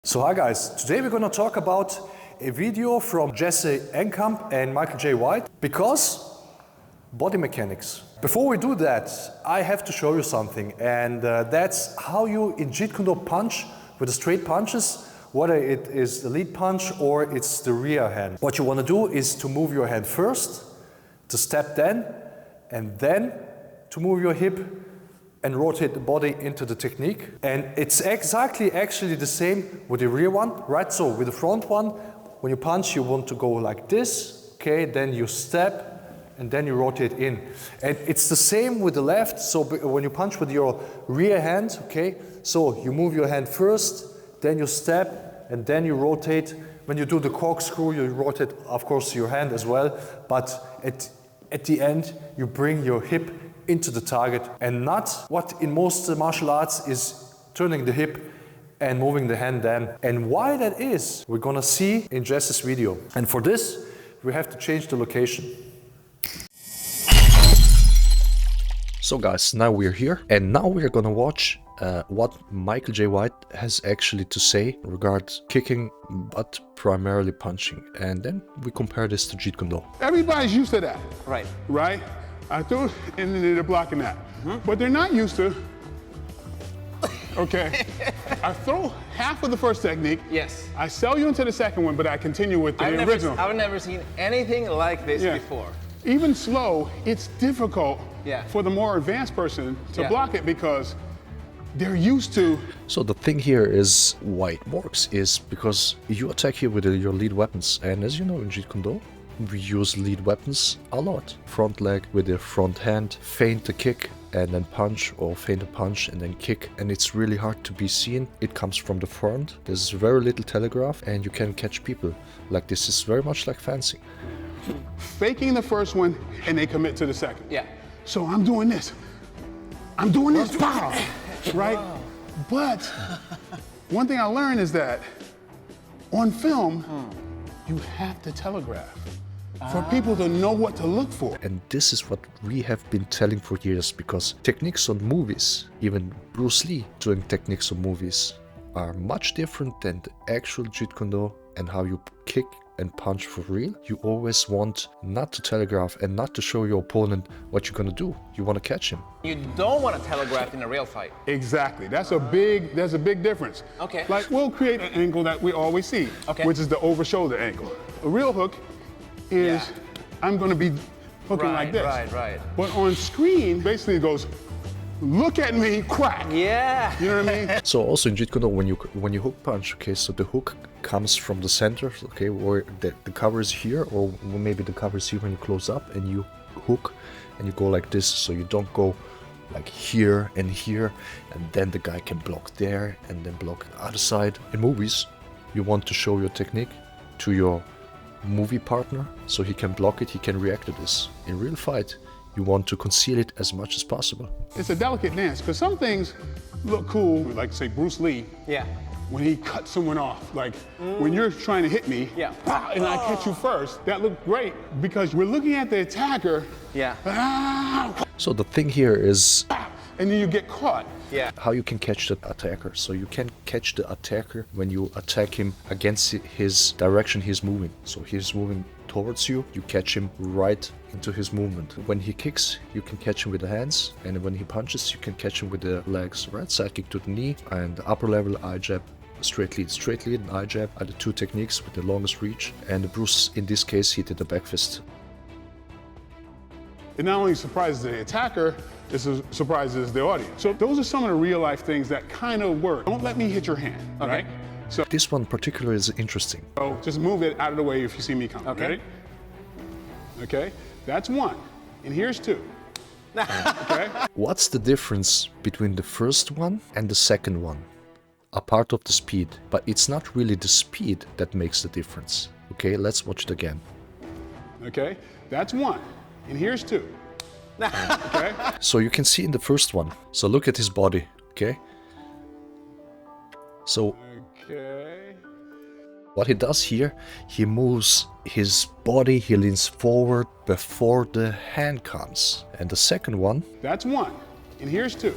So hi guys, today we're going to talk about a video from Jesse Enkamp and Michael J. White because body mechanics. Before we do that, I have to show you something, and that's how you in Jeet Kune Do punch with the straight punches, whether it is the lead punch or it's the rear hand. What you want to do is to move your hand first, to step then, and then to move your hip and rotate the body into the technique. And it's exactly actually the same with the rear one, right? So with the front one, when you punch, you want to go like this, okay? Then you step and then you rotate in. And it's the same with the left. So when you punch with your rear hand, okay? So you move your hand first, then you step, and then you rotate. When you do the corkscrew, you rotate, of course, your hand as well. But at the end, you bring your hip into the target, and not what in most martial arts is turning the hip and moving the hand then. And why that is, we're gonna see in Jesse's video. And for this, we have to change the location. So guys, now we're here, and now we're gonna watch what Michael J. White has actually to say regarding kicking, but primarily punching. And then we compare this to Jeet Kune Do. Everybody's used to that. Right. Right? I threw it and then they're blocking that. But they're not used to, okay, I throw half of the first technique. Yes. I sell you into the second one, but I continue with the original. I've never seen anything like this before. Even slow, it's difficult for the more advanced person to block it because they're used to. So the thing here is why it works is because you attack here with your lead weapons, and as you know in Jeet Kune Do, we use lead weapons a lot. Front leg with the front hand, feint the kick and then punch, or feint a punch and then kick. And it's really hard to be seen. It comes from the front. There's very little telegraph and you can catch people. Like this is very much like fencing. Faking the first one and they commit to the second. Yeah. So I'm doing this. I'm doing this, pow, right? But one thing I learned is that on film, you have to telegraph for people to know what to look for. And this is what we have been telling for years, because techniques on movies, even Bruce Lee doing techniques on movies, are much different than the actual Jeet Kune Do and how you kick and punch for real. You always want not to telegraph and not to show your opponent what you're gonna do. You want to catch him. You don't want to telegraph in a real fight. Exactly. There's a big difference. Okay. Like we'll create an angle that we always see, which is the over shoulder angle. A real hook is I'm going to be hooking like this. Right. But on screen, basically it goes, look at me, crack. Yeah. You know what I mean? So also in Jeet Kune Do, when you hook punch, okay, so the hook comes from the center, okay, or the cover is here, or maybe the cover is here when you close up and you hook and you go like this, so you don't go like here, and then the guy can block there and then block the other side. In movies, you want to show your technique to your movie partner so he can block it, he can react to this. In real fight, you want to conceal it as much as possible. It's a delicate dance because some things look cool, like say Bruce Lee. Yeah. When he cut someone off, like when you're trying to hit me, and I catch you first, that looked great because we're looking at the attacker. Yeah. So the thing here is, and then you get caught. Yeah. How you can catch the attacker. So you can catch the attacker when you attack him against his direction he's moving. So he's moving towards you, you catch him right into his movement. When he kicks, you can catch him with the hands, and when he punches, you can catch him with the legs. Right side kick to the knee, and the upper level eye jab, straight lead and eye jab are the two techniques with the longest reach. And Bruce, in this case, he did the back fist. It not only surprises the attacker, it surprises the audience. So those are some of the real life things that kind of work. Don't let me hit your hand, right? So this one particularly is interesting. So just move it out of the way if you see me coming, ready? Okay, that's one, and here's two. Okay? What's the difference between the first one and the second one? A part of the speed, but it's not really the speed that makes the difference. Okay, let's watch it again. Okay, that's one, and here's two. Okay? So you can see in the first one, so look at his body, okay? So what he does here, he moves his body, he leans forward before the hand comes. And the second one, that's one, and here's two.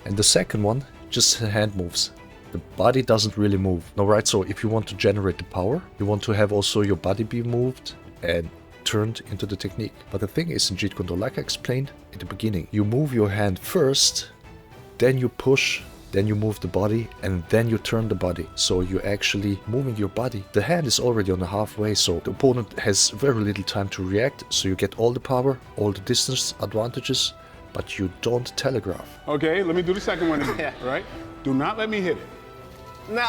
And the second one, just hand moves. the body doesn't really move. No, right? So if you want to generate the power, you want to have also your body be moved and turned into the technique. But the thing is in Jeet Kune Do, like I explained at the beginning, you move your hand first, then you push, then you move the body, and then you turn the body. So you're actually moving your body. The hand is already on the halfway, so the opponent has very little time to react. So you get all the power, all the distance advantages, but you don't telegraph. Okay, let me do the second one again, Yeah. right? Do not let me hit it. No,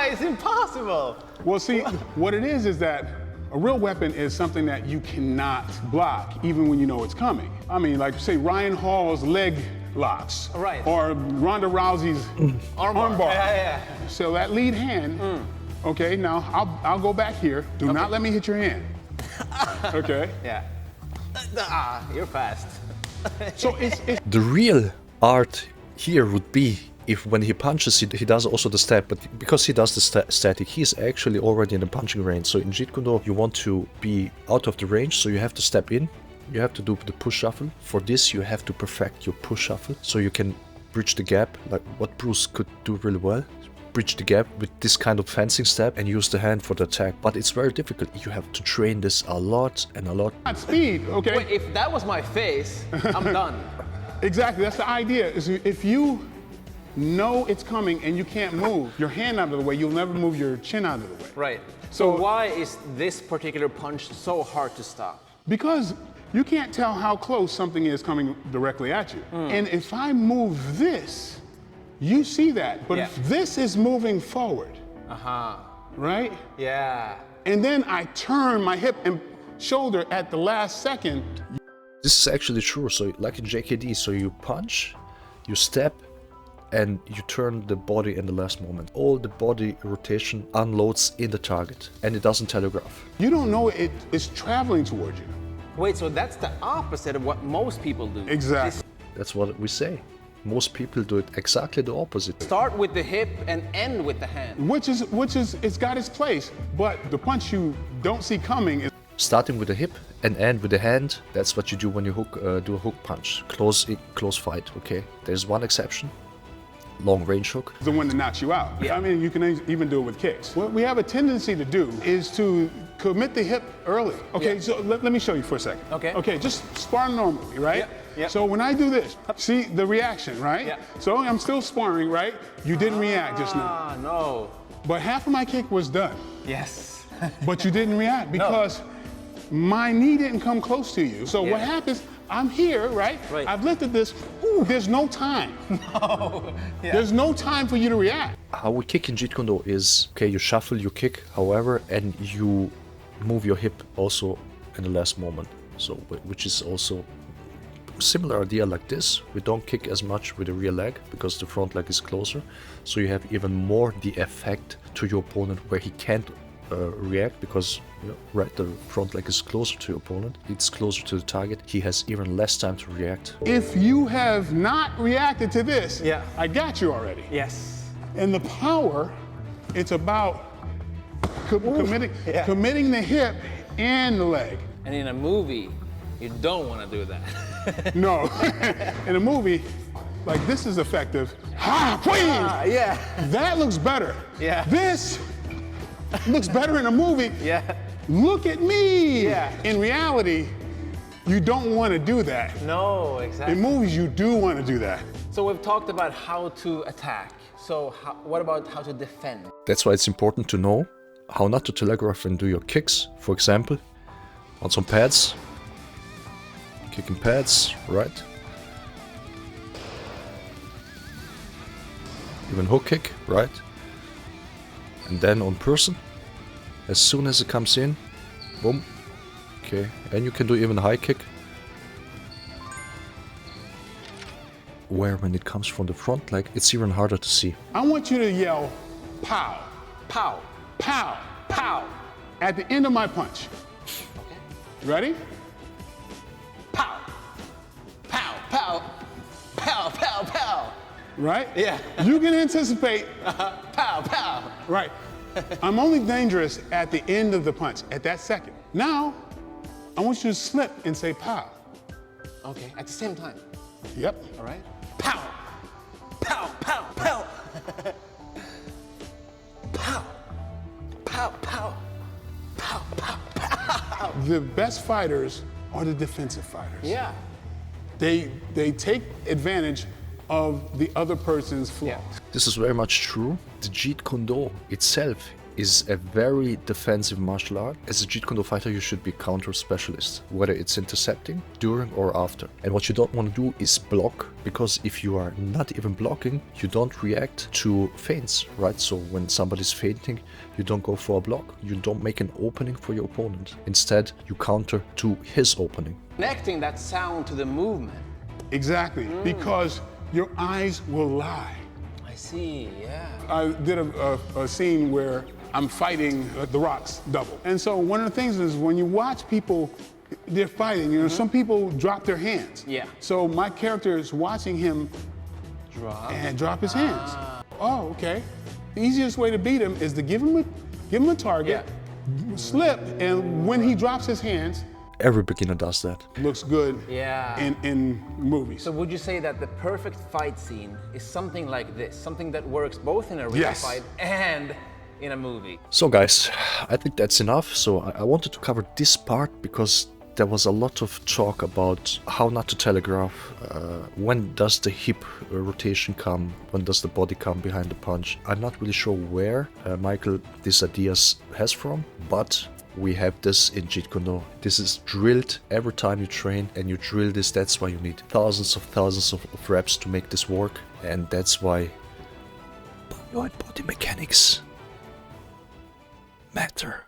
it's impossible. Well, see, what it is that a real weapon is something that you cannot block, even when you know it's coming. I mean, like say Ryan Hall's leg locks, Right. or Ronda Rousey's armbar. Yeah. So that lead hand, okay, now I'll go back here. Do not let me hit your hand. Okay? Yeah. You're fast. So it's The real art here would be if when he punches, he does also the step, but because he does the static, he's actually already in the punching range. So in Jeet Kune Do, you want to be out of the range, so you have to step in. You have to do the push shuffle. For this, you have to perfect your push shuffle, so you can bridge the gap, like what Bruce could do really well. Bridge the gap with this kind of fencing step and use the hand for the attack. But it's very difficult. You have to train this a lot and a lot. not speed, okay? Wait, if that was my face, I'm done. Exactly, that's the idea. Is if you know it's coming and you can't move your hand out of the way, you'll never move your chin out of the way. Right. So- So why is this particular punch so hard to stop? Because you can't tell how close something is coming directly at you. And if I move this, you see that. But Yeah. if this is moving forward, right? Yeah. And then I turn my hip and shoulder at the last second, This is actually true. So like in JKD, so you punch, you step, and you turn the body in the last moment. All the body rotation unloads in the target, and it doesn't telegraph. you don't know it is traveling towards you. Wait, so that's the opposite of what most people do. Exactly. That's what we say. Most people do it exactly the opposite. Start with the hip and end with the hand. Which is, it's got its place. But the punch you don't see coming is Starting with the hip and end with the hand, that's what you do when you do a hook punch. Close fight, okay? There's one exception. Long range hook. the one that knocks you out. Yeah. I mean, you can even do it with kicks. What we have a tendency to do is to commit the hip early. Okay, Yeah. so let me show you for a second. Okay. Okay, just spar normally, right? Yeah, yeah. So when I do this, see the reaction, right? Yeah. So I'm still sparring, right? You didn't react just now. Ah, no. But half of my kick was done. Yes. But you didn't react because my knee didn't come close to you. So what Yeah. happens, I'm here, right? Right. I've lifted this, there's no time. Oh, yeah. There's no time for you to react. How we kick in Jeet Kune Do is, okay, you shuffle, you kick, however, and you move your hip also in the last moment. So, which is also similar idea like this. We don't kick as much with the rear leg because the front leg is closer. So you have even more the effect to your opponent where he can't react because right, the front leg is closer to your opponent. It's closer to the target. He has even less time to react. If you have not reacted to this, Yeah. I got you already. Yes. And the power, it's about committing the hip and the leg. And in a movie, you don't want to do that. No, in a movie, like this is effective. Ha, whee! Yeah. That looks better. Yeah. This looks better in a movie. Yeah. Look at me. Yeah. In reality, you don't want to do that. No, exactly. In movies, you do want to do that. So we've talked about how to attack. So what about how to defend? That's why it's important to know how not to telegraph and do your kicks. For example, on some pads, kicking pads, right? Even hook kick, right? And then on person, as soon as it comes in, boom, okay, and you can do even high kick. Where when it comes from the front leg, it's even harder to see. I want you to yell, pow, Pow. pow, Pow. at the end of my punch. Ready? Pow. Pow. Pow. Pow. Pow. Pow. Right? Yeah. You can anticipate, Pow. Pow. right. I'm only dangerous at the end of the punch, at that second. Now, I want you to slip and say pow. Okay. At the same time. Yep. All right. Pow. Pow. Pow. Pow. pow, pow, pow, pow, pow. The best fighters are the defensive fighters. Yeah. They take advantage of the other person's flaws. Yeah. This is very much true. The Jeet Kune Do itself is a very defensive martial art. As a Jeet Kune Do fighter, you should be counter specialist, whether it's intercepting, during or after. And what you don't want to do is block, because if you are not even blocking, you don't react to feints, right? So when somebody's feinting, you don't go for a block. You don't make an opening for your opponent. Instead, you counter to his opening. Connecting that sound to the movement. Exactly, because your eyes will lie. I see, yeah. I did a scene where I'm fighting The Rock's double. And so one of the things is when you watch people, they're fighting, you know, some people drop their hands. Yeah. So my character is watching him drop his hands. Oh, okay. The easiest way to beat him is to give him a target, slip, and when he drops his hands, Every beginner does that. looks good Yeah. in movies. So would you say that the perfect fight scene is something like this? Something that works both in a real Yes. fight and in a movie? So guys, I think that's enough. So I wanted to cover this part because there was a lot of talk about how not to telegraph, when does the hip rotation come, when does the body come behind the punch. I'm not really sure where Michael these ideas has from, but we have this in Jeet Kune Do. This is drilled every time you train, and you drill this. That's why you need thousands of reps to make this work, and that's why body mechanics matter.